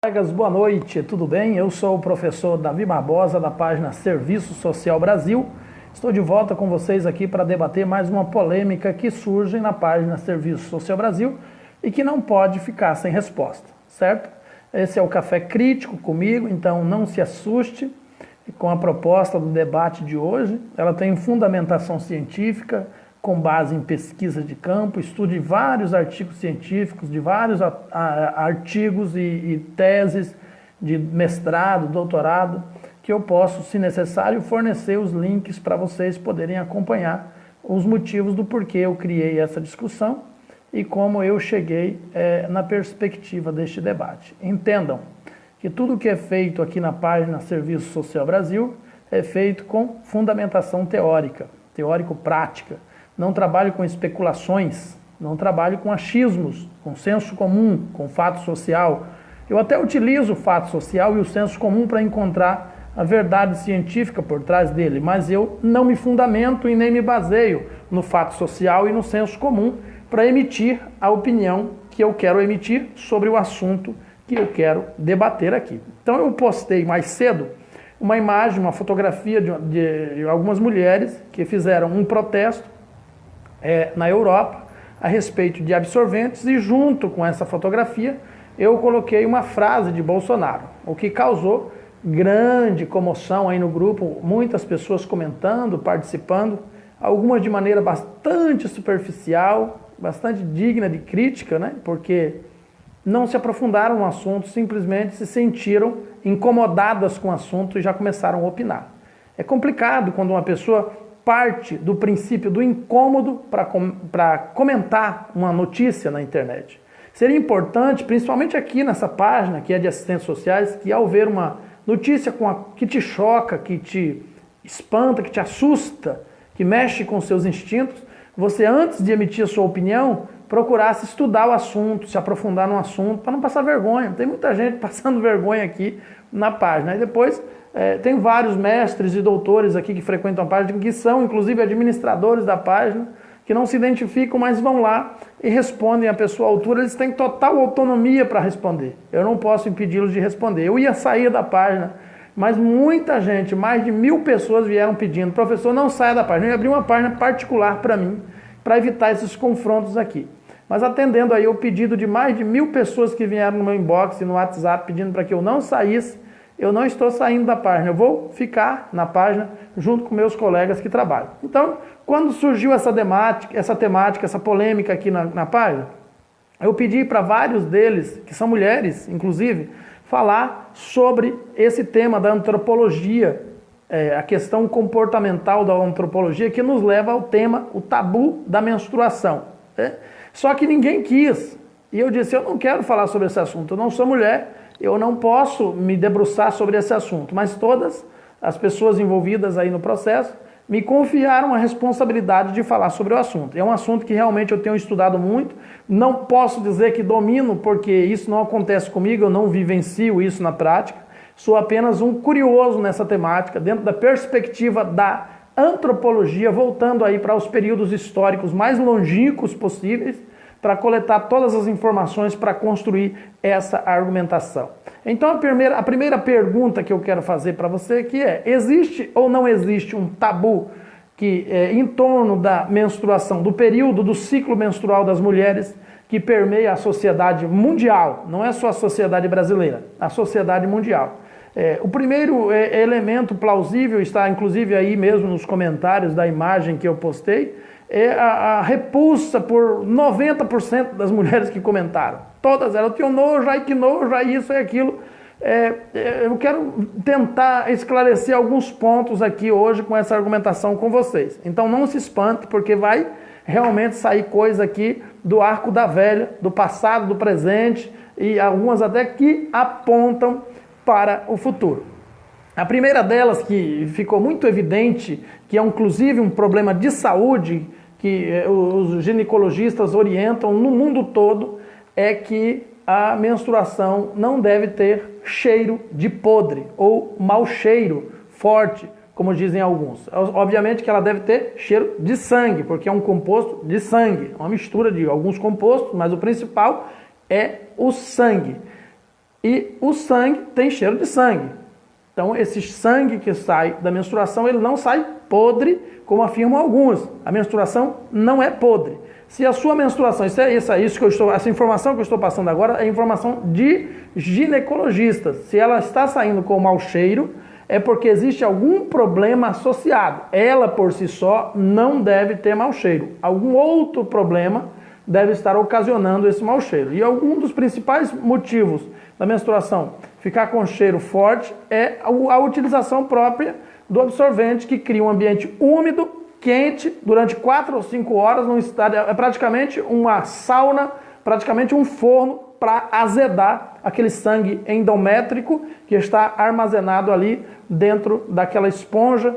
Colegas, boa noite, tudo bem? Eu sou o professor Davi Barbosa, da página Serviço Social Brasil. Estou de volta com vocês aqui para debater mais uma polêmica que surge na página Serviço Social Brasil e que não pode ficar sem resposta, certo? Esse é o Café Crítico comigo, então não se assuste com a proposta do debate de hoje. Ela tem fundamentação científica, com base em pesquisa de campo, estudo de vários artigos científicos, de vários artigos e teses de mestrado, doutorado, que eu posso, se necessário, fornecer os links para vocês poderem acompanhar os motivos do porquê eu criei essa discussão e como eu cheguei na perspectiva deste debate. Entendam que tudo que é feito aqui na página Serviço Social Brasil é feito com fundamentação teórica, teórico-prática. Não trabalho com especulações, não trabalho com achismos, com senso comum, com fato social. Eu até utilizo o fato social e o senso comum para encontrar a verdade científica por trás dele, mas eu não me fundamento e nem me baseio no fato social e no senso comum para emitir a opinião que eu quero emitir sobre o assunto que eu quero debater aqui. Então eu postei mais cedo uma imagem, uma fotografia de algumas mulheres que fizeram um protesto na Europa a respeito de absorventes e junto com essa fotografia eu coloquei uma frase de Bolsonaro, o que causou grande comoção aí no grupo, muitas pessoas comentando, participando, algumas de maneira bastante superficial, bastante digna de crítica, né? Porque não se aprofundaram no assunto, simplesmente se sentiram incomodadas com o assunto e já começaram a opinar. É complicado quando uma pessoa parte do princípio do incômodo para comentar uma notícia na internet. Seria importante, principalmente aqui nessa página, que é de assistentes sociais, que ao ver uma notícia que te choca, que te espanta, que te assusta, que mexe com seus instintos, você antes de emitir a sua opinião, procurasse estudar o assunto, se aprofundar no assunto, para não passar vergonha. Tem muita gente passando vergonha aqui na página. E depois tem vários mestres e doutores aqui que frequentam a página, que são inclusive administradores da página, que não se identificam, mas vão lá e respondem a pessoa à altura. Eles têm total autonomia para responder. Eu não posso impedi-los de responder. Eu ia sair da página, mas muita gente, mais de 1000 pessoas vieram pedindo: professor, não saia da página. Eu ia abrir uma página particular para mim, para evitar esses confrontos aqui. Mas atendendo aí o pedido de mais de 1000 pessoas que vieram no meu inbox e no WhatsApp pedindo para que eu não saísse, eu não estou saindo da página, eu vou ficar na página junto com meus colegas que trabalham. Então, quando surgiu essa temática, essa polêmica aqui na página, eu pedi para vários deles, que são mulheres, inclusive, falar sobre esse tema da antropologia, a questão comportamental da antropologia, que nos leva ao tema, o tabu da menstruação. Só que ninguém quis. E eu disse: eu não quero falar sobre esse assunto, eu não sou mulher, eu não posso me debruçar sobre esse assunto. Mas todas as pessoas envolvidas aí no processo me confiaram a responsabilidade de falar sobre o assunto. É um assunto que realmente eu tenho estudado muito, não posso dizer que domino, porque isso não acontece comigo, eu não vivencio isso na prática, sou apenas um curioso nessa temática, dentro da perspectiva da antropologia, voltando aí para os períodos históricos mais longínquos possíveis, para coletar todas as informações para construir essa argumentação. Então a primeira pergunta que eu quero fazer para você que é: existe ou não existe um tabu em torno da menstruação, do período do ciclo menstrual das mulheres, que permeia a sociedade mundial? Não é só a sociedade brasileira, a sociedade mundial. O primeiro elemento plausível está inclusive aí mesmo nos comentários da imagem que eu postei, é a repulsa por 90% das mulheres que comentaram. Todas elas tinham nojo, ai que nojo, ai isso e aquilo. Eu quero tentar esclarecer alguns pontos aqui hoje com essa argumentação com vocês. Então não se espante, porque vai realmente sair coisa aqui do arco da velha, do passado, do presente, e algumas até que apontam para o futuro. A primeira delas, que ficou muito evidente, que é inclusive um problema de saúde que os ginecologistas orientam no mundo todo, é que a menstruação não deve ter cheiro de podre ou mau cheiro forte, como dizem alguns. Obviamente que ela deve ter cheiro de sangue, porque é um composto de sangue, uma mistura de alguns compostos, mas o principal é o sangue. e o sangue tem cheiro de sangue. Então, esse sangue que sai da menstruação, ele não sai podre, como afirmam alguns. A menstruação não é podre. Se a sua menstruação, essa informação que eu estou passando agora é informação de ginecologistas. Se ela está saindo com mau cheiro, é porque existe algum problema associado. Ela, por si só, não deve ter mau cheiro. Algum outro problema deve estar ocasionando esse mau cheiro. E algum dos principais motivos da menstruação ficar com cheiro forte é a utilização própria do absorvente, que cria um ambiente úmido, quente, durante 4 ou 5 horas, é praticamente uma sauna, praticamente um forno para azedar aquele sangue endométrico que está armazenado ali dentro daquela esponja,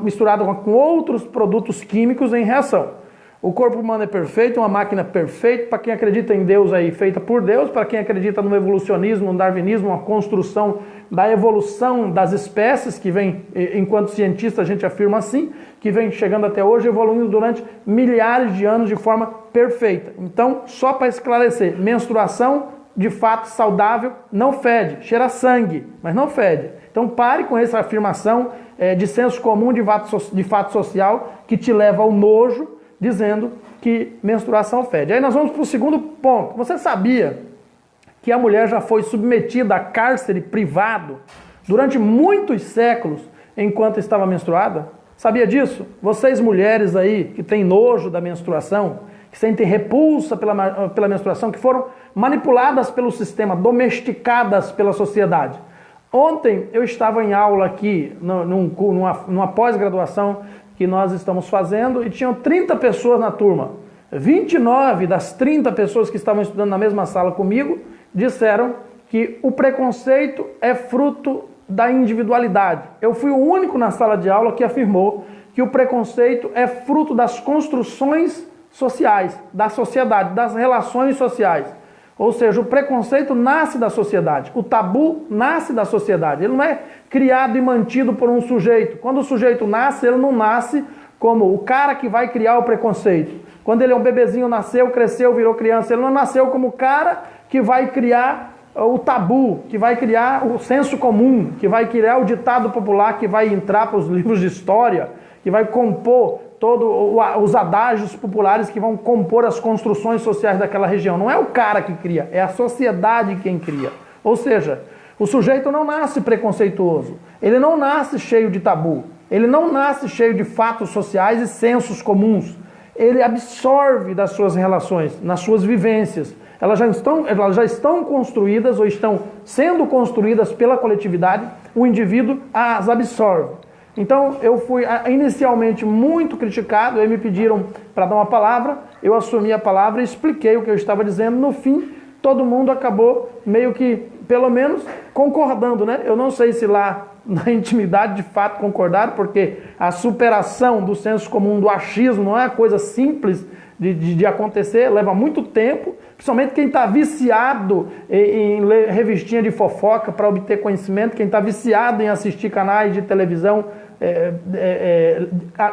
misturado com outros produtos químicos em reação. O corpo humano é perfeito, uma máquina perfeita, para quem acredita em Deus aí, feita por Deus, para quem acredita no evolucionismo, no darwinismo, uma construção da evolução das espécies, que vem, enquanto cientista a gente afirma assim, que vem chegando até hoje, evoluindo durante milhares de anos de forma perfeita. Então, só para esclarecer, menstruação, de fato saudável, não fede, cheira sangue, mas não fede. Então pare com essa afirmação de senso comum, de fato social, que te leva ao nojo, dizendo que menstruação fede. Aí nós vamos para o segundo ponto. Você sabia que a mulher já foi submetida a cárcere privado durante muitos séculos enquanto estava menstruada? Sabia disso? Vocês mulheres aí que têm nojo da menstruação, que sentem repulsa pela menstruação, que foram manipuladas pelo sistema, domesticadas pela sociedade. Ontem eu estava em aula aqui, numa pós-graduação que nós estamos fazendo, e tinham 30 pessoas na turma. 29 das 30 pessoas que estavam estudando na mesma sala comigo disseram que o preconceito é fruto da individualidade. Eu fui o único na sala de aula que afirmou que o preconceito é fruto das construções sociais, da sociedade, das relações sociais. Ou seja, o preconceito nasce da sociedade, o tabu nasce da sociedade, ele não é criado e mantido por um sujeito. Quando o sujeito nasce, ele não nasce como o cara que vai criar o preconceito. Quando ele é um bebezinho, nasceu, cresceu, virou criança, ele não nasceu como o cara que vai criar o tabu, que vai criar o senso comum, que vai criar o ditado popular, que vai entrar para os livros de história, que vai compor todos os adágios populares que vão compor as construções sociais daquela região. Não é o cara que cria, é a sociedade quem cria. Ou seja, o sujeito não nasce preconceituoso, ele não nasce cheio de tabu, ele não nasce cheio de fatos sociais e sensos comuns. Ele absorve das suas relações, nas suas vivências. Elas já estão construídas ou estão sendo construídas pela coletividade, o indivíduo as absorve. Então, eu fui inicialmente muito criticado, aí me pediram para dar uma palavra, eu assumi a palavra e expliquei o que eu estava dizendo. No fim, todo mundo acabou meio que, pelo menos, concordando, né? Eu não sei se lá na intimidade de fato concordaram, porque a superação do senso comum, do achismo, não é uma coisa simples de acontecer, leva muito tempo, principalmente quem está viciado em ler revistinha de fofoca para obter conhecimento, quem está viciado em assistir canais de televisão,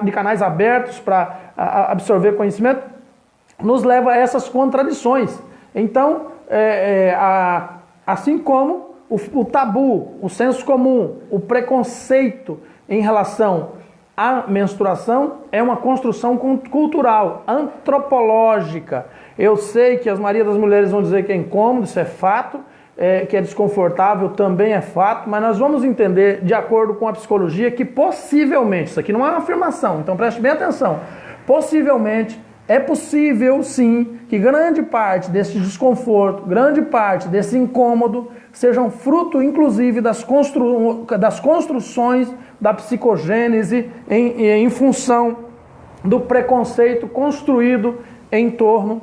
de canais abertos para absorver conhecimento, nos leva a essas contradições. Então, assim como o tabu, o senso comum, o preconceito em relação à menstruação é uma construção cultural, antropológica. Eu sei que as Maria das Mulheres vão dizer que é incômodo, isso é fato, que é desconfortável, também é fato, mas nós vamos entender, de acordo com a psicologia, que possivelmente, isso aqui não é uma afirmação, então preste bem atenção, possivelmente é possível sim que grande parte desse desconforto, grande parte desse incômodo sejam fruto inclusive das construções da psicogênese em função do preconceito construído em torno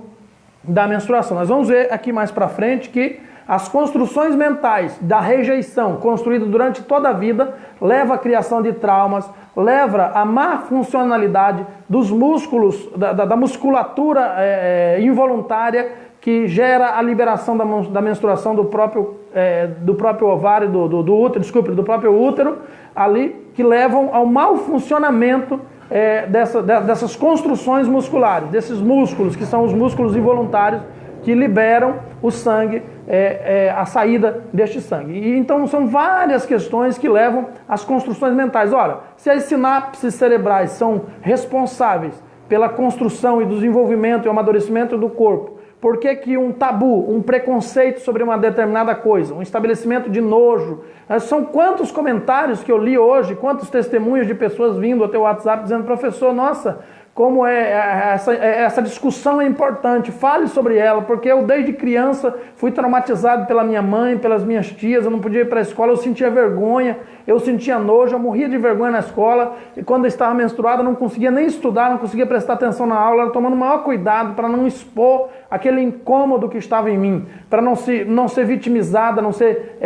da menstruação. Nós vamos ver aqui mais para frente que as construções mentais da rejeição construída durante toda a vida leva à criação de traumas, leva à má funcionalidade dos músculos, da musculatura involuntária que gera a liberação da menstruação do próprio ovário, do útero, desculpe, do próprio útero, ali, que levam ao mau funcionamento dessas construções musculares, desses músculos, que são os músculos involuntários, que liberam o sangue a saída deste sangue. E, então são várias questões que levam às construções mentais. Olha, se as sinapses cerebrais são responsáveis pela construção e desenvolvimento e amadurecimento do corpo, por que um tabu, um preconceito sobre uma determinada coisa, um estabelecimento de nojo? São quantos comentários que eu li hoje, quantos testemunhos de pessoas vindo ao teu WhatsApp dizendo, professor, nossa, como essa discussão é importante, fale sobre ela, porque eu desde criança fui traumatizado pela minha mãe, pelas minhas tias, eu não podia ir para a escola, eu sentia vergonha, eu sentia nojo, eu morria de vergonha na escola, e quando eu estava menstruada eu não conseguia nem estudar, não conseguia prestar atenção na aula, tomando o maior cuidado para não expor aquele incômodo que estava em mim, para não ser vitimizada, não ser,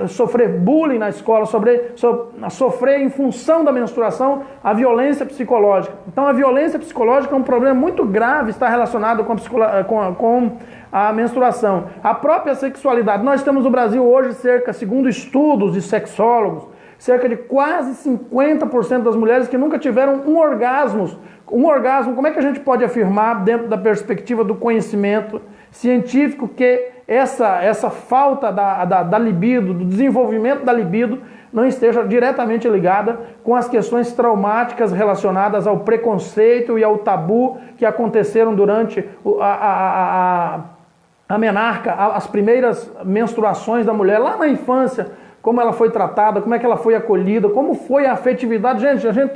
sofrer bullying na escola, sofrer em função da menstruação a violência psicológica. Então a violência psicológica é um problema muito grave, está relacionado com a menstruação. A própria sexualidade. Nós temos no Brasil hoje segundo estudos de sexólogos, cerca de quase 50% das mulheres que nunca tiveram um orgasmo. Um orgasmo, como é que a gente pode afirmar, dentro da perspectiva do conhecimento científico, que essa falta da libido, do desenvolvimento da libido, não esteja diretamente ligada com as questões traumáticas relacionadas ao preconceito e ao tabu que aconteceram durante a menarca, as primeiras menstruações da mulher, lá na infância, como ela foi tratada, como é que ela foi acolhida, como foi a afetividade.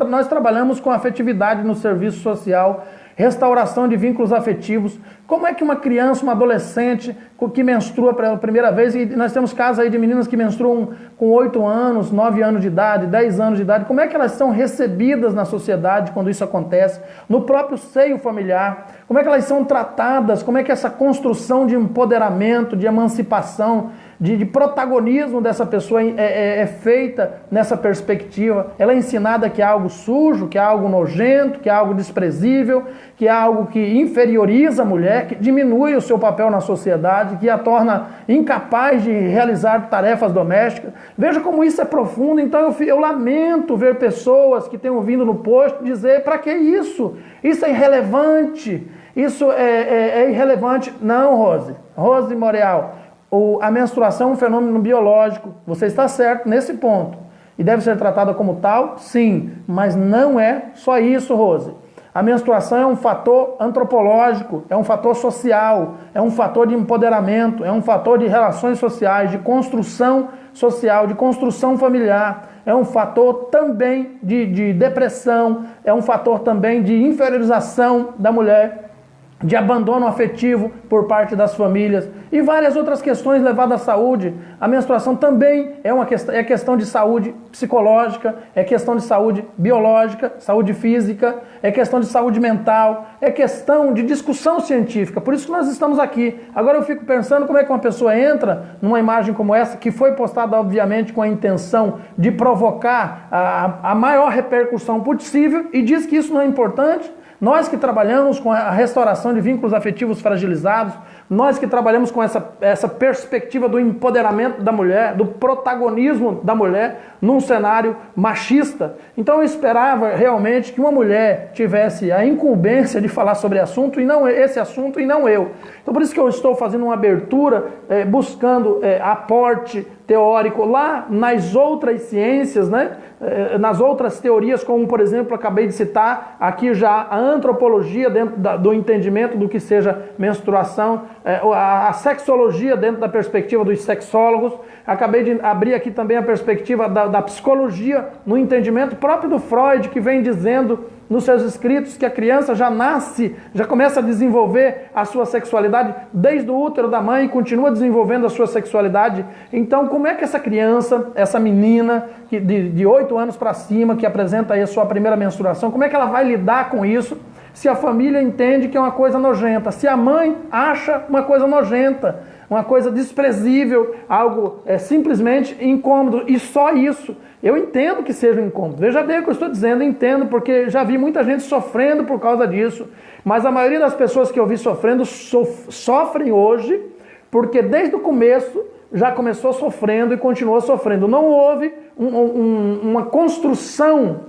Nós trabalhamos com afetividade no serviço social, restauração de vínculos afetivos. Como é que uma criança, uma adolescente que menstrua pela primeira vez, e nós temos casos aí de meninas que menstruam com 8 anos, 9 anos de idade, 10 anos de idade, como é que elas são recebidas na sociedade quando isso acontece, no próprio seio familiar, como é que elas são tratadas, como é que essa construção de empoderamento, de emancipação, de protagonismo dessa pessoa é feita nessa perspectiva. Ela é ensinada que é algo sujo, que é algo nojento, que é algo desprezível, que é algo que inferioriza a mulher, que diminui o seu papel na sociedade, que a torna incapaz de realizar tarefas domésticas. Veja como isso é profundo. Então eu lamento ver pessoas que tenham vindo no post dizer, para que isso? Isso é irrelevante. Isso é irrelevante. Não, Rose Moreal. A menstruação é um fenômeno biológico, você está certo nesse ponto, e deve ser tratada como tal, sim, mas não é só isso, Rose. A menstruação é um fator antropológico, é um fator social, é um fator de empoderamento, é um fator de relações sociais, de construção social, de construção familiar, é um fator também de depressão, é um fator também de inferiorização da mulher, de abandono afetivo por parte das famílias e várias outras questões levadas à saúde. A menstruação também é questão de saúde psicológica, é questão de saúde biológica, saúde física, é questão de saúde mental, é questão de discussão científica. Por isso que nós estamos aqui. Agora eu fico pensando como é que uma pessoa entra numa imagem como essa, que foi postada obviamente com a intenção de provocar a maior repercussão possível, e diz que isso não é importante. Nós que trabalhamos com a restauração de vínculos afetivos fragilizados, nós que trabalhamos com essa perspectiva do empoderamento da mulher, do protagonismo da mulher num cenário machista. Então eu esperava realmente que uma mulher tivesse a incumbência de falar sobre esse assunto e não eu. Então por isso que eu estou fazendo uma abertura, buscando aporte teórico lá nas outras ciências, né? Nas outras teorias, como por exemplo, acabei de citar aqui já a antropologia dentro do entendimento do que seja menstruação, a sexologia dentro da perspectiva dos sexólogos, acabei de abrir aqui também a perspectiva da psicologia no entendimento próprio do Freud, que vem dizendo nos seus escritos que a criança já começa a desenvolver a sua sexualidade desde o útero da mãe e continua desenvolvendo a sua sexualidade. Então, como é que essa criança, essa menina de 8 anos para cima, que apresenta aí a sua primeira menstruação, como é que ela vai lidar com isso se a família entende que é uma coisa nojenta, se a mãe acha uma coisa nojenta, uma coisa desprezível, algo simplesmente incômodo, e só isso? Eu entendo que seja um incômodo. Veja bem o que eu estou dizendo, entendo, porque já vi muita gente sofrendo por causa disso, mas a maioria das pessoas que eu vi sofrendo sofrem hoje, porque desde o começo já começou sofrendo e continuou sofrendo. Não houve uma construção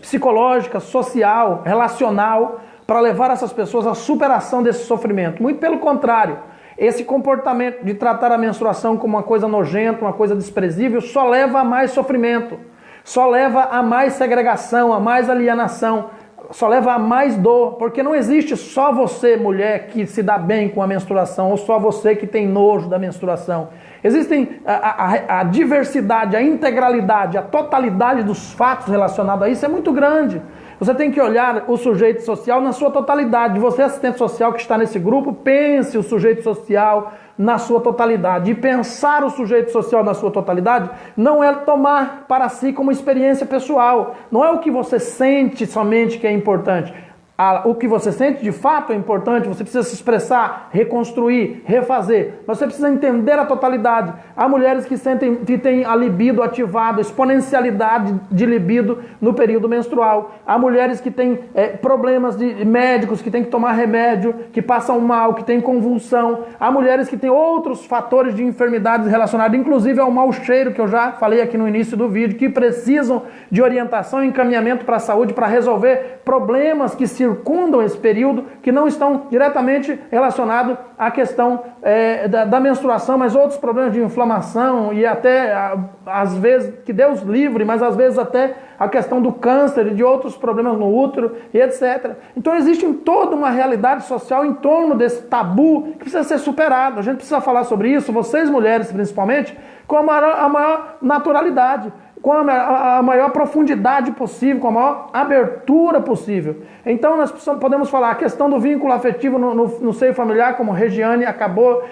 psicológica, social, relacional, para levar essas pessoas à superação desse sofrimento. Muito pelo contrário. Esse comportamento de tratar a menstruação como uma coisa nojenta, uma coisa desprezível, só leva a mais sofrimento, só leva a mais segregação, a mais alienação, só leva a mais dor, porque não existe só você, mulher, que se dá bem com a menstruação, ou só você que tem nojo da menstruação. Existem a diversidade, a integralidade, a totalidade dos fatos relacionados a isso é muito grande. Você tem que olhar o sujeito social na sua totalidade. Você, assistente social que está nesse grupo, pense o sujeito social na sua totalidade. E pensar o sujeito social na sua totalidade não é tomar para si como experiência pessoal. Não é o que você sente somente que é importante. O que você sente de fato é importante, você precisa se expressar, reconstruir, refazer. Mas você precisa entender a totalidade. Há mulheres que têm a libido ativada, exponencialidade de libido no período menstrual. Há mulheres que têm problemas de médicos, que têm que tomar remédio, que passam mal, que têm convulsão. Há mulheres que têm outros fatores de enfermidades relacionados, inclusive ao mau cheiro, que eu já falei aqui no início do vídeo, que precisam de orientação e encaminhamento para a saúde para resolver problemas que circundam esse período, que não estão diretamente relacionados à questão da menstruação, mas outros problemas de inflamação e até, às vezes, que Deus livre, mas às vezes até a questão do câncer e de outros problemas no útero e etc. Então existe toda uma realidade social em torno desse tabu que precisa ser superado. A gente precisa falar sobre isso, vocês mulheres principalmente, com a maior naturalidade, com a maior profundidade possível, com a maior abertura possível. Então nós podemos falar a questão do vínculo afetivo no seio familiar, como Regiane acabou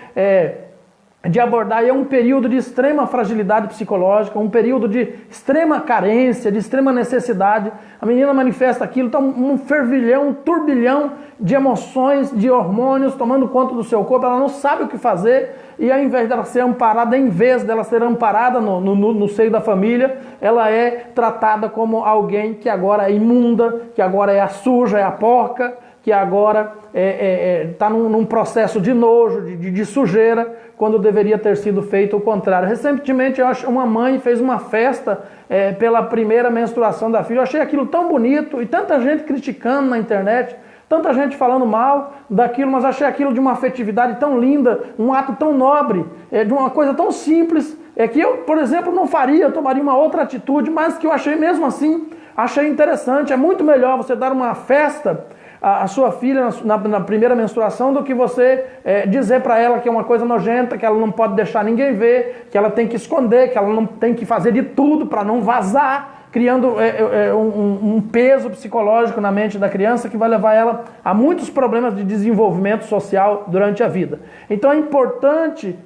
de abordar, é um período de extrema fragilidade psicológica, um período de extrema carência, de extrema necessidade. A menina manifesta aquilo, está um fervilhão, um turbilhão de emoções, de hormônios tomando conta do seu corpo, ela não sabe o que fazer, e ao invés dela ser amparada, no seio da família, ela é tratada como alguém que agora é imunda, que agora é a suja, é a porca, que agora está num processo de nojo, de sujeira, quando deveria ter sido feito o contrário. Recentemente, uma mãe fez uma festa pela primeira menstruação da filha. Eu achei aquilo tão bonito e tanta gente criticando na internet, tanta gente falando mal daquilo, mas achei aquilo de uma afetividade tão linda, um ato tão nobre, de uma coisa tão simples, que eu, por exemplo, não faria, eu tomaria uma outra atitude, mas que eu achei mesmo assim, achei interessante. É muito melhor você dar uma festa a sua filha na primeira menstruação do que você dizer para ela que é uma coisa nojenta, que ela não pode deixar ninguém ver, que ela tem que esconder, que ela não tem que fazer de tudo para não vazar, criando um peso psicológico na mente da criança que vai levar ela a muitos problemas de desenvolvimento social durante a vida. Então é importante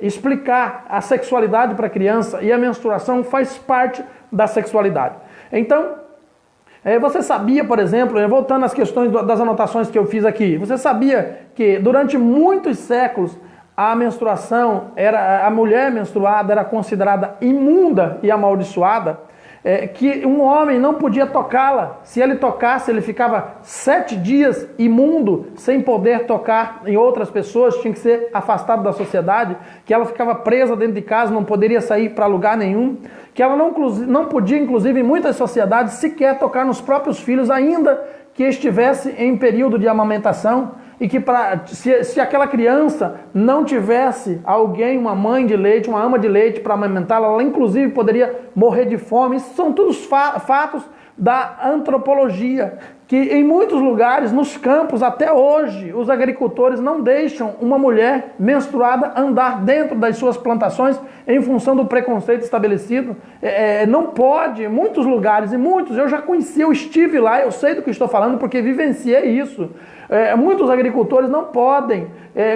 explicar a sexualidade para a criança, e a menstruação faz parte da sexualidade. Então, você sabia, por exemplo, voltando às questões das anotações que eu fiz aqui, você sabia que durante muitos séculos a mulher menstruada era considerada imunda e amaldiçoada, que um homem não podia tocá-la. Se ele tocasse, ele ficava 7 dias imundo, sem poder tocar em outras pessoas, tinha que ser afastado da sociedade, que ela ficava presa dentro de casa, não poderia sair para lugar nenhum, que ela não podia, inclusive, em muitas sociedades, sequer tocar nos próprios filhos, ainda que estivesse em período de amamentação, e que se aquela criança não tivesse alguém, uma mãe de leite, uma ama de leite para amamentá-la, ela inclusive poderia morrer de fome. Isso são todos fatos da antropologia, que em muitos lugares, nos campos, até hoje, os agricultores não deixam uma mulher menstruada andar dentro das suas plantações em função do preconceito estabelecido. Não pode, em muitos lugares, eu já conheci, eu estive lá, eu sei do que estou falando porque vivenciei isso. Muitos agricultores não podem.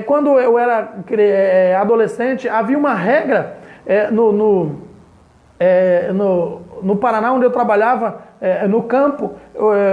Quando eu era adolescente, havia uma regra no Paraná, onde eu trabalhava, no campo,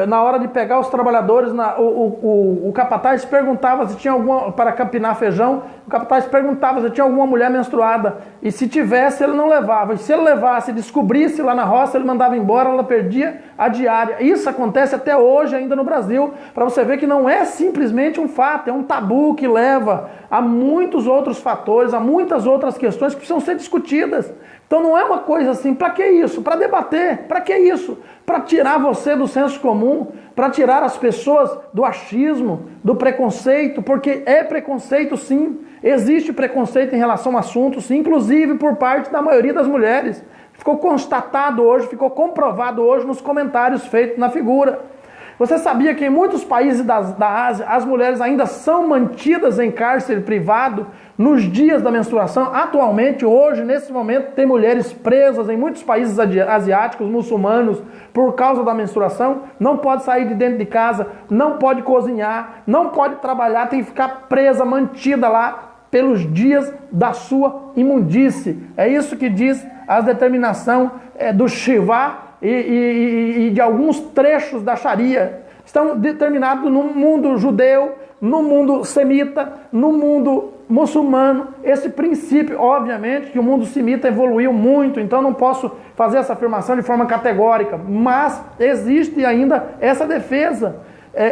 na hora de pegar os trabalhadores, o capataz perguntava se tinha alguma, para capinar feijão, o capataz perguntava se tinha alguma mulher menstruada, e se tivesse, ele não levava, e se ele levasse, descobrisse lá na roça, ele mandava embora, ela perdia a diária. Isso acontece até hoje ainda no Brasil, para você ver que não é simplesmente um fato, é um tabu que leva a muitos outros fatores, a muitas outras questões que precisam ser discutidas. Então não é uma coisa assim, para que isso? Para debater debater. Para que isso? Para tirar você do senso comum, para tirar as pessoas do achismo, do preconceito, porque é preconceito sim. Existe preconceito em relação a assuntos, sim, inclusive por parte da maioria das mulheres. Ficou constatado hoje, ficou comprovado hoje nos comentários feitos na figura. Você sabia que em muitos países da Ásia as mulheres ainda são mantidas em cárcere privado nos dias da menstruação? Atualmente, hoje, nesse momento, tem mulheres presas em muitos países asiáticos, muçulmanos, por causa da menstruação. Não pode sair de dentro de casa, não pode cozinhar, não pode trabalhar, tem que ficar presa, mantida lá pelos dias da sua imundície. É isso que diz a determinação do Shiva e de alguns trechos da Sharia. Estão determinados no mundo judeu, no mundo semita, no mundo muçulmano. Esse princípio, obviamente, que o mundo semita evoluiu muito, então não posso fazer essa afirmação de forma categórica, mas existe ainda essa defesa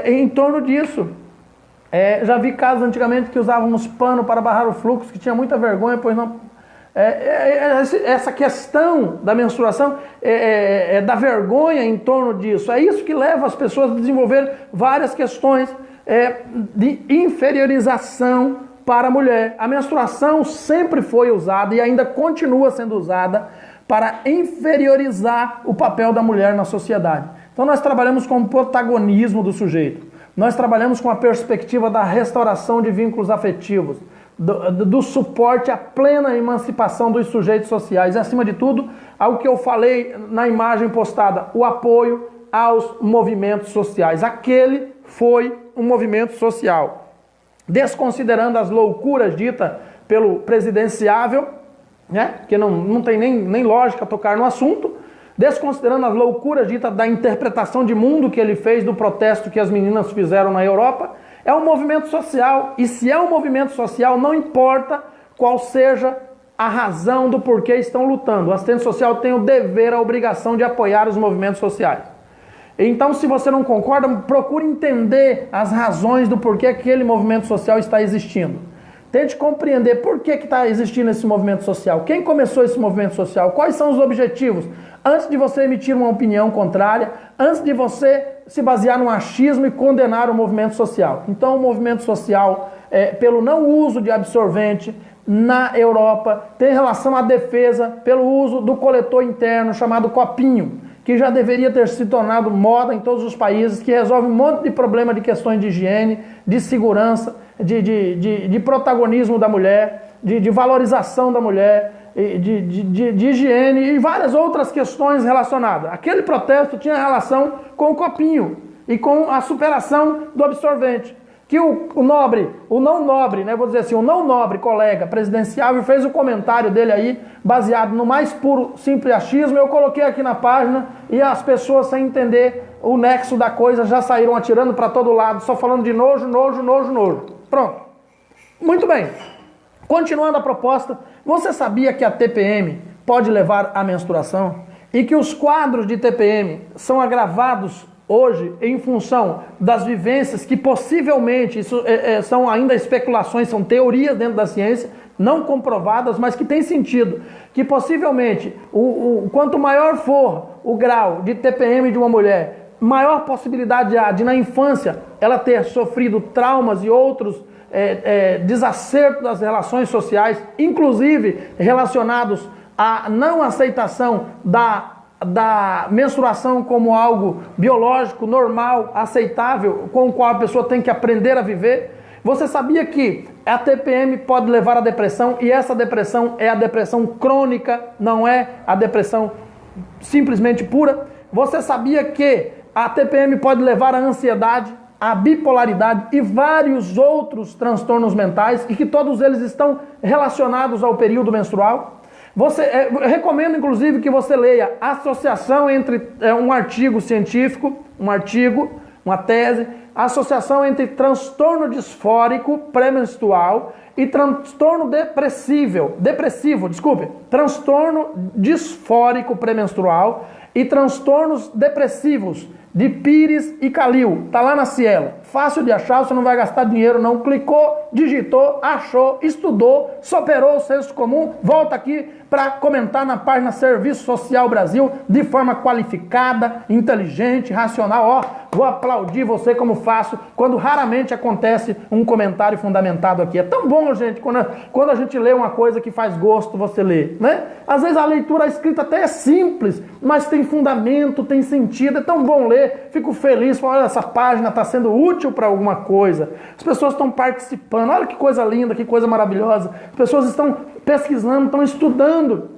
em torno disso. Já vi casos antigamente que usávamos pano para barrar o fluxo, que tinha muita vergonha, pois não... essa questão da menstruação, da vergonha em torno disso, é isso que leva as pessoas a desenvolver várias questões de inferiorização para a mulher. A menstruação sempre foi usada e ainda continua sendo usada para inferiorizar o papel da mulher na sociedade. Então nós trabalhamos com o protagonismo do sujeito, nós trabalhamos com a perspectiva da restauração de vínculos afetivos, do suporte à plena emancipação dos sujeitos sociais e, acima de tudo, ao que eu falei na imagem postada, o apoio aos movimentos sociais. Aquele foi um movimento social. Desconsiderando as loucuras ditas pelo presidenciável, né, que não tem nem lógica tocar no assunto, desconsiderando as loucuras ditas da interpretação de mundo que ele fez do protesto que as meninas fizeram na Europa, é um movimento social, e se é um movimento social, não importa qual seja a razão do porquê estão lutando. O assistente social tem o dever, a obrigação de apoiar os movimentos sociais. Então, se você não concorda, procure entender as razões do porquê aquele movimento social está existindo. Tente compreender por que está existindo esse movimento social. Quem começou esse movimento social? Quais são os objetivos? Antes de você emitir uma opinião contrária, antes de você se basear no achismo e condenar o movimento social. Então, o movimento social, pelo não uso de absorvente na Europa, tem relação à defesa pelo uso do coletor interno chamado copinho, que já deveria ter se tornado moda em todos os países, que resolve um monte de problema de questões de higiene, de segurança, de protagonismo da mulher, de valorização da mulher, de higiene e várias outras questões relacionadas. Aquele protesto tinha relação com o copinho e com a superação do absorvente. Que o não nobre, né, vou dizer assim, o não nobre colega presidenciável fez o comentário dele aí, baseado no mais puro simples achismo. Eu coloquei aqui na página e as pessoas, sem entender o nexo da coisa, já saíram atirando para todo lado, só falando de nojo, nojo, nojo, nojo. Pronto. Muito bem. Continuando a proposta, você sabia que a TPM pode levar à menstruação? E que os quadros de TPM são agravados hoje em função das vivências que possivelmente, isso são ainda especulações, são teorias dentro da ciência, não comprovadas, mas que tem sentido, que possivelmente, quanto maior for o grau de TPM de uma mulher, maior possibilidade há de na infância ela ter sofrido traumas e outros desacertos das relações sociais, inclusive relacionados à não aceitação da menstruação como algo biológico, normal, aceitável, com o qual a pessoa tem que aprender a viver. Você sabia que a TPM pode levar à depressão, e essa depressão é a depressão crônica, não é a depressão simplesmente pura? Você sabia que a TPM pode levar à ansiedade, à bipolaridade e vários outros transtornos mentais, e que todos eles estão relacionados ao período menstrual? Eu recomendo, inclusive, que você leia a associação entre um artigo científico, uma tese, a associação entre transtorno disfórico pré-menstrual e transtorno transtorno disfórico pré-menstrual e transtornos depressivos de Pires e Khalil. Está lá na Cielo. fácil de achar, você não vai gastar dinheiro não. Clicou, digitou, achou, estudou, superou o senso comum, volta aqui para comentar na página Serviço Social Brasil de forma qualificada, inteligente, racional. Ó, vou aplaudir você como faço quando raramente acontece um comentário fundamentado aqui. É tão bom, gente, quando a gente lê uma coisa que faz gosto você lê, né? Às vezes a leitura escrita até é simples, mas tem fundamento, tem sentido, é tão bom ler. Fico feliz, falo, olha, essa página está sendo útil para alguma coisa. As pessoas estão participando, olha que coisa linda, que coisa maravilhosa. As pessoas estão pesquisando, estão estudando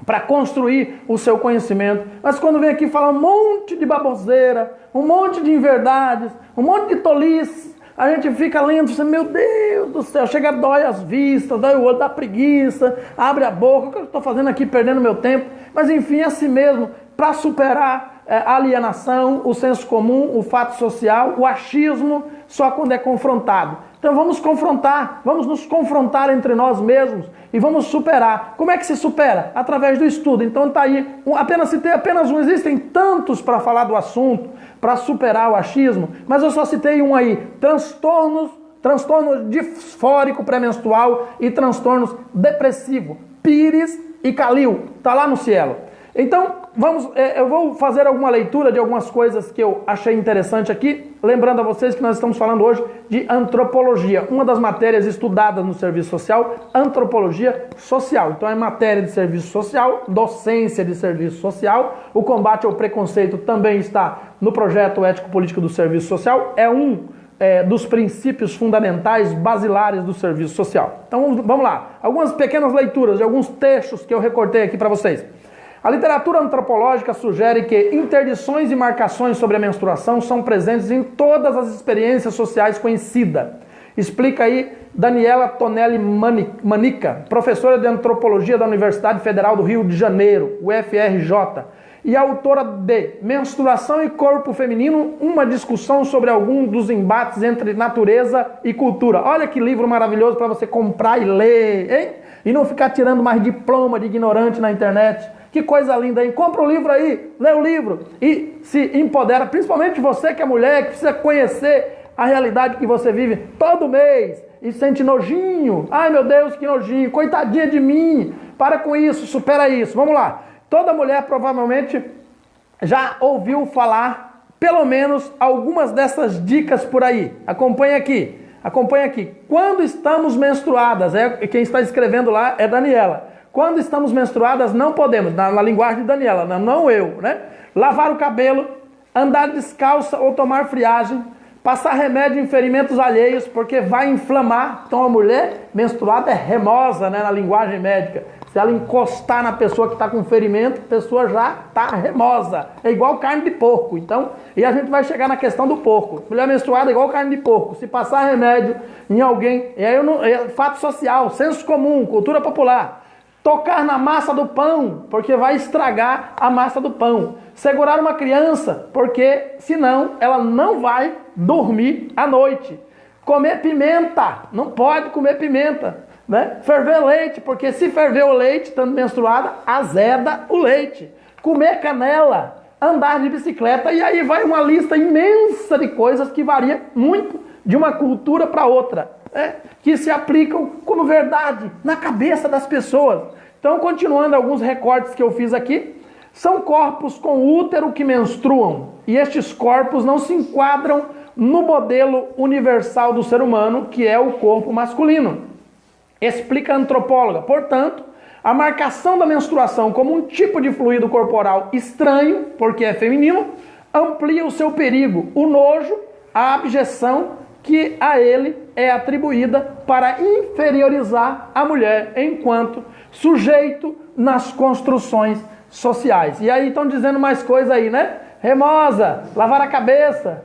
para construir o seu conhecimento. Mas quando vem aqui falar um monte de baboseira, um monte de inverdades, um monte de tolice, a gente fica lendo, assim, meu Deus do céu, chega, dói as vistas, dói o olho, dá preguiça, abre a boca, o que eu estou fazendo aqui, perdendo meu tempo? Mas enfim, é assim mesmo, para superar a alienação, o senso comum, o fato social, o achismo, só quando é confrontado. Então vamos confrontar, vamos nos confrontar entre nós mesmos e vamos superar. Como é que se supera? Através do estudo. Então tá aí, citei apenas um, existem tantos para falar do assunto, para superar o achismo, mas eu só citei um aí, transtorno disfórico pré-menstrual e transtornos depressivo, Pires e Calil, tá lá no Cielo. Então, eu vou fazer alguma leitura de algumas coisas que eu achei interessante aqui, lembrando a vocês que nós estamos falando hoje de antropologia, uma das matérias estudadas no serviço social, antropologia social. Então é matéria de serviço social, docência de serviço social, o combate ao preconceito também está no projeto ético-político do serviço social, é um dos princípios fundamentais, basilares do serviço social. Então vamos lá, algumas pequenas leituras de alguns textos que eu recortei aqui para vocês. A literatura antropológica sugere que interdições e marcações sobre a menstruação são presentes em todas as experiências sociais conhecidas. Explica aí Daniela Tonelli Manica, professora de antropologia da Universidade Federal do Rio de Janeiro, UFRJ, e autora de Menstruação e Corpo Feminino, uma discussão sobre algum dos embates entre natureza e cultura. Olha que livro maravilhoso para você comprar e ler, hein? E não ficar tirando mais diploma de ignorante na internet. Que coisa linda, hein? Compra o livro aí, lê o livro e se empodera, principalmente você que é mulher, que precisa conhecer a realidade que você vive todo mês e sente nojinho. Ai meu Deus, que nojinho, coitadinha de mim. Para com isso, supera isso. Vamos lá. Toda mulher provavelmente já ouviu falar pelo menos algumas dessas dicas por aí. Acompanha aqui, acompanha aqui. Quando estamos menstruadas, quem está escrevendo lá é Daniela. Quando estamos menstruadas, não podemos, na linguagem de Daniela, não eu, né? Lavar o cabelo, andar descalça ou tomar friagem, passar remédio em ferimentos alheios, porque vai inflamar. Então a mulher menstruada é remosa, né, na linguagem médica. Se ela encostar na pessoa que está com ferimento, a pessoa já está remosa. É igual carne de porco. Então, e a gente vai chegar na questão do porco. Mulher menstruada é igual carne de porco. Se passar remédio em alguém, é fato social, senso comum, cultura popular. Tocar na massa do pão, porque vai estragar a massa do pão. Segurar uma criança, porque senão ela não vai dormir à noite. Comer pimenta, não pode comer pimenta, né? Ferver leite, porque se ferver o leite, estando menstruada, azeda o leite. Comer canela, andar de bicicleta, e aí vai uma lista imensa de coisas que varia muito de uma cultura para outra, né? Que se aplicam como verdade na cabeça das pessoas. Então, continuando alguns recortes que eu fiz aqui, são corpos com útero que menstruam, e estes corpos não se enquadram no modelo universal do ser humano, que é o corpo masculino. Explica a antropóloga. Portanto, a marcação da menstruação como um tipo de fluido corporal estranho, porque é feminino, amplia o seu perigo, o nojo, a abjeção que a ele é atribuída para inferiorizar a mulher enquanto sujeito nas construções sociais. E aí estão dizendo mais coisa aí, né? Remosa, lavar a cabeça.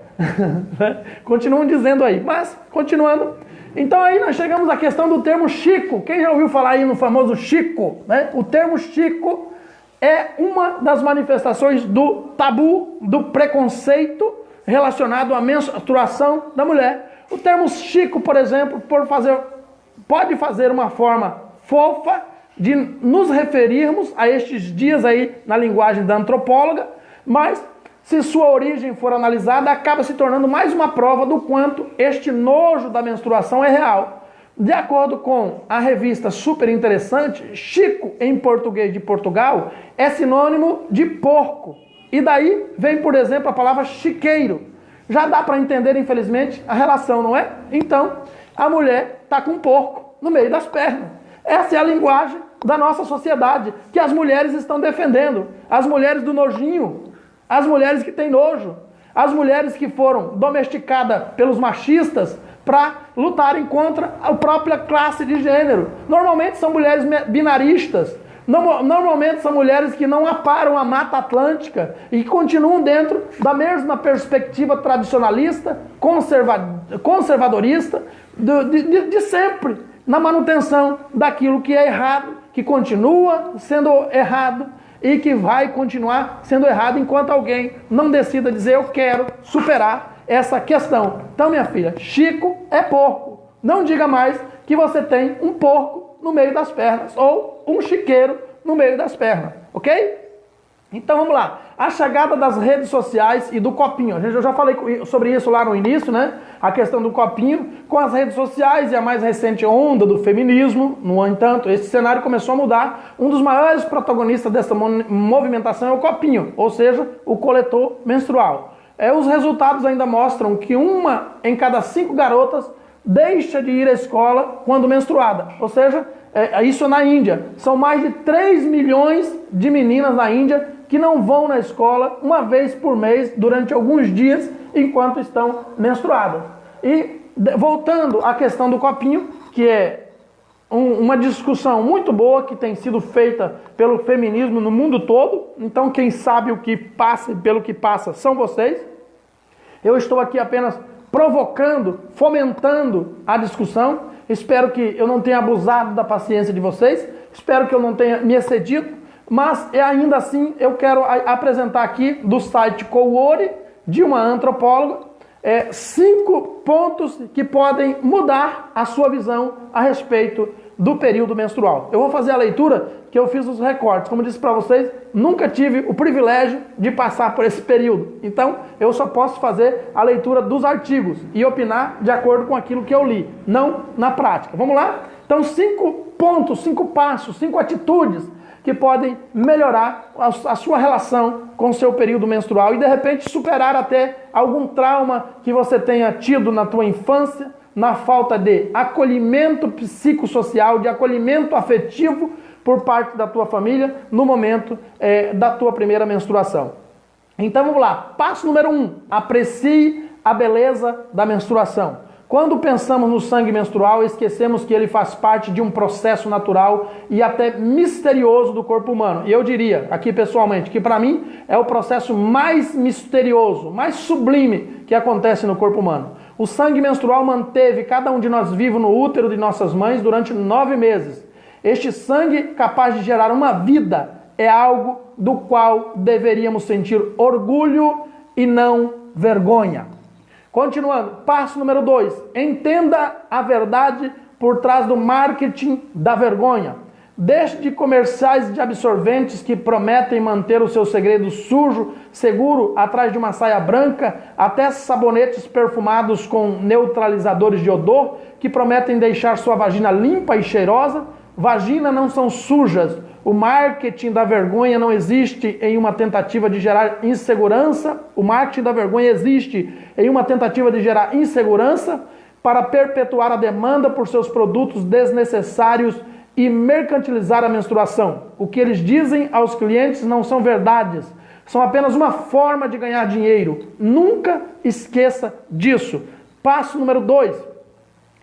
Continuam dizendo aí, mas continuando. Então aí nós chegamos à questão do termo Chico. Quem já ouviu falar aí no famoso Chico, né? O termo Chico é uma das manifestações do tabu, do preconceito relacionado à menstruação da mulher. O termo Chico, por exemplo, pode fazer uma forma fofa de nos referirmos a estes dias aí na linguagem da antropóloga, mas se sua origem for analisada, acaba se tornando mais uma prova do quanto este nojo da menstruação é real. De acordo com a revista super interessante, Chico, em português de Portugal, é sinônimo de porco. E daí vem, por exemplo, a palavra chiqueiro. Já dá para entender, infelizmente, a relação, não é? Então, a mulher está com um porco no meio das pernas. Essa é a linguagem da nossa sociedade, que as mulheres estão defendendo. As mulheres do nojinho, as mulheres que têm nojo, as mulheres que foram domesticadas pelos machistas para lutarem contra a própria classe de gênero. Normalmente são mulheres binaristas, normalmente são mulheres que não aparam a Mata Atlântica e que continuam dentro da mesma perspectiva tradicionalista, conservadorista, de sempre, na manutenção daquilo que é errado, que continua sendo errado e que vai continuar sendo errado enquanto alguém não decida dizer eu quero superar essa questão. Então, minha filha, Chico é porco. Não diga mais que você tem um porco no meio das pernas ou um chiqueiro no meio das pernas, ok? Então vamos lá. A chegada das redes sociais e do copinho. Eu já falei sobre isso lá no início, né? A questão do copinho com as redes sociais e a mais recente onda do feminismo. No entanto, esse cenário começou a mudar. Um dos maiores protagonistas dessa movimentação é o copinho, ou seja, o coletor menstrual. Os resultados ainda mostram que 1 em cada 5 garotas deixa de ir à escola quando menstruada. Ou seja, isso na Índia. São mais de 3 milhões de meninas na Índia que não vão na escola uma vez por mês durante alguns dias enquanto estão menstruadas. E voltando à questão do copinho, que é uma discussão muito boa que tem sido feita pelo feminismo no mundo todo. Então quem sabe o que passa e pelo que passa são vocês. Eu estou aqui apenas provocando, fomentando a discussão. Espero que eu não tenha abusado da paciência de vocês. Espero que eu não tenha me excedido. Mas ainda assim eu quero apresentar aqui do site Kouori, de uma antropóloga, 5 pontos que podem mudar a sua visão a respeito do período menstrual. Eu vou fazer a leitura que eu fiz os recortes. Como disse para vocês, nunca tive o privilégio de passar por esse período. Então, eu só posso fazer a leitura dos artigos e opinar de acordo com aquilo que eu li, não na prática. Vamos lá? Então, 5 pontos, 5 passos, 5 atitudes que podem melhorar a sua relação com o seu período menstrual e, de repente, superar até algum trauma que você tenha tido na tua infância, na falta de acolhimento psicossocial, de acolhimento afetivo por parte da tua família no momento da tua primeira menstruação. Então vamos lá. Passo número 1. Aprecie a beleza da menstruação. Quando pensamos no sangue menstrual, esquecemos que ele faz parte de um processo natural e até misterioso do corpo humano. E eu diria, aqui pessoalmente, que para mim é o processo mais misterioso, mais sublime que acontece no corpo humano. O sangue menstrual manteve cada um de nós vivo no útero de nossas mães durante 9 meses. Este sangue, capaz de gerar uma vida, é algo do qual deveríamos sentir orgulho e não vergonha. Continuando, passo número 2. Entenda a verdade por trás do marketing da vergonha. Desde comerciais de absorventes que prometem manter o seu segredo sujo, seguro, atrás de uma saia branca, até sabonetes perfumados com neutralizadores de odor que prometem deixar sua vagina limpa e cheirosa. Vagina não são sujas. O marketing da vergonha não existe em uma tentativa de gerar insegurança. O marketing da vergonha existe em uma tentativa de gerar insegurança para perpetuar a demanda por seus produtos desnecessários e mercantilizar a menstruação. O que eles dizem aos clientes não são verdades. São apenas uma forma de ganhar dinheiro. Nunca esqueça disso. Passo número 2.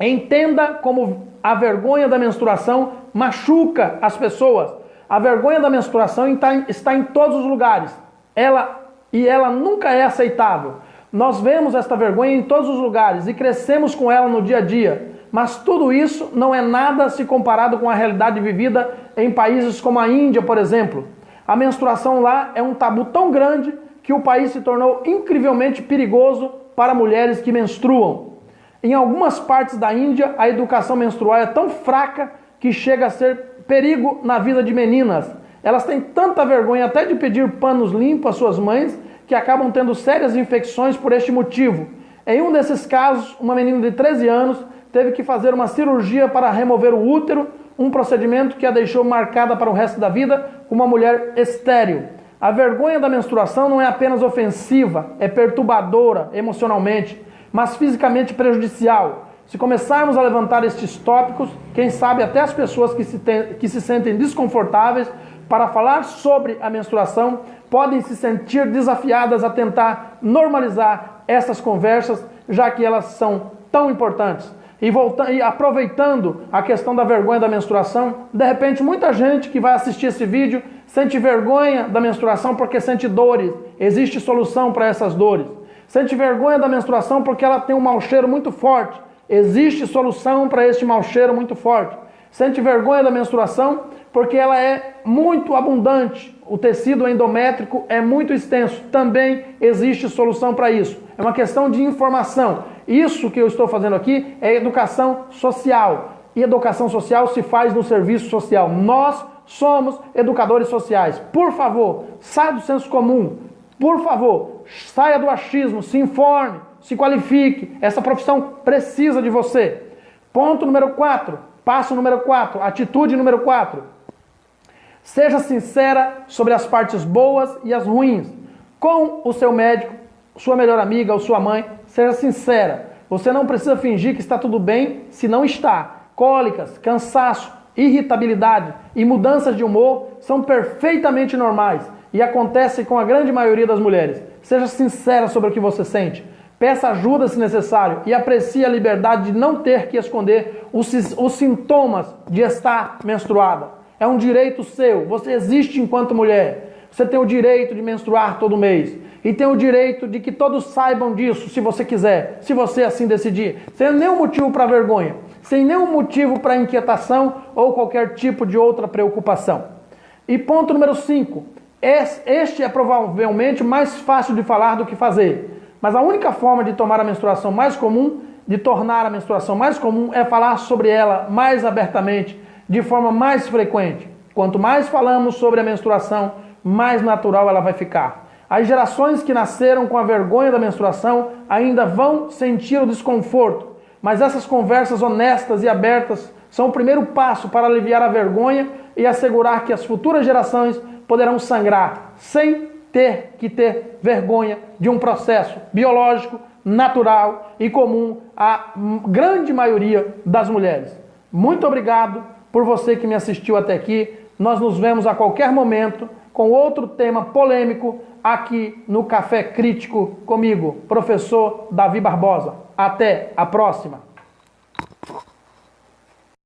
Entenda como a vergonha da menstruação machuca as pessoas. A vergonha da menstruação está em todos os lugares. Ela nunca é aceitável. Nós vemos esta vergonha em todos os lugares e crescemos com ela no dia a dia. Mas tudo isso não é nada se comparado com a realidade vivida em países como a Índia, por exemplo. A menstruação lá é um tabu tão grande que o país se tornou incrivelmente perigoso para mulheres que menstruam. Em algumas partes da Índia, a educação menstrual é tão fraca que chega a ser perigo na vida de meninas. Elas têm tanta vergonha até de pedir panos limpos às suas mães que acabam tendo sérias infecções por este motivo. Em um desses casos, uma menina de 13 anos teve que fazer uma cirurgia para remover o útero, um procedimento que a deixou marcada para o resto da vida como uma mulher estéril. A vergonha da menstruação não é apenas ofensiva, é perturbadora emocionalmente, mas fisicamente prejudicial. Se começarmos a levantar estes tópicos, quem sabe até as pessoas que se sentem desconfortáveis para falar sobre a menstruação podem se sentir desafiadas a tentar normalizar essas conversas, já que elas são tão importantes. E aproveitando a questão da vergonha da menstruação, de repente muita gente que vai assistir esse vídeo sente vergonha da menstruação porque sente dores. Existe solução para essas dores. Sente vergonha da menstruação porque ela tem um mau cheiro muito forte. Existe solução para este mau cheiro muito forte. Sente vergonha da menstruação porque ela é muito abundante. O tecido endométrico é muito extenso. Também existe solução para isso. É uma questão de informação. Isso que eu estou fazendo aqui é educação social. E educação social se faz no serviço social. Nós somos educadores sociais. Por favor, saia do senso comum. Por favor, saia do achismo, se informe, se qualifique. Essa profissão precisa de você. Ponto número 4. Passo número 4. Atitude número 4. Seja sincera sobre as partes boas e as ruins. Com o seu médico, sua melhor amiga ou sua mãe, seja sincera. Você não precisa fingir que está tudo bem se não está. Cólicas, cansaço, irritabilidade e mudanças de humor são perfeitamente normais e acontecem com a grande maioria das mulheres. Seja sincera sobre o que você sente. Peça ajuda se necessário e aprecie a liberdade de não ter que esconder os sintomas de estar menstruada. É um direito seu. Você existe enquanto mulher. Você tem o direito de menstruar todo mês. E tem o direito de que todos saibam disso, se você quiser, se você assim decidir. Sem nenhum motivo para vergonha, sem nenhum motivo para inquietação ou qualquer tipo de outra preocupação. E ponto número 5. Este é provavelmente mais fácil de falar do que fazer. Mas a única forma de tornar a menstruação mais comum é falar sobre ela mais abertamente, de forma mais frequente. Quanto mais falamos sobre a menstruação, mais natural ela vai ficar. As gerações que nasceram com a vergonha da menstruação ainda vão sentir o desconforto, mas essas conversas honestas e abertas são o primeiro passo para aliviar a vergonha e assegurar que as futuras gerações poderão sangrar sem ter que ter vergonha de um processo biológico, natural e comum à grande maioria das mulheres. Muito obrigado por você que me assistiu até aqui. Nós nos vemos a qualquer momento com outro tema polêmico aqui no Café Crítico comigo, professor Davi Barbosa. Até a próxima!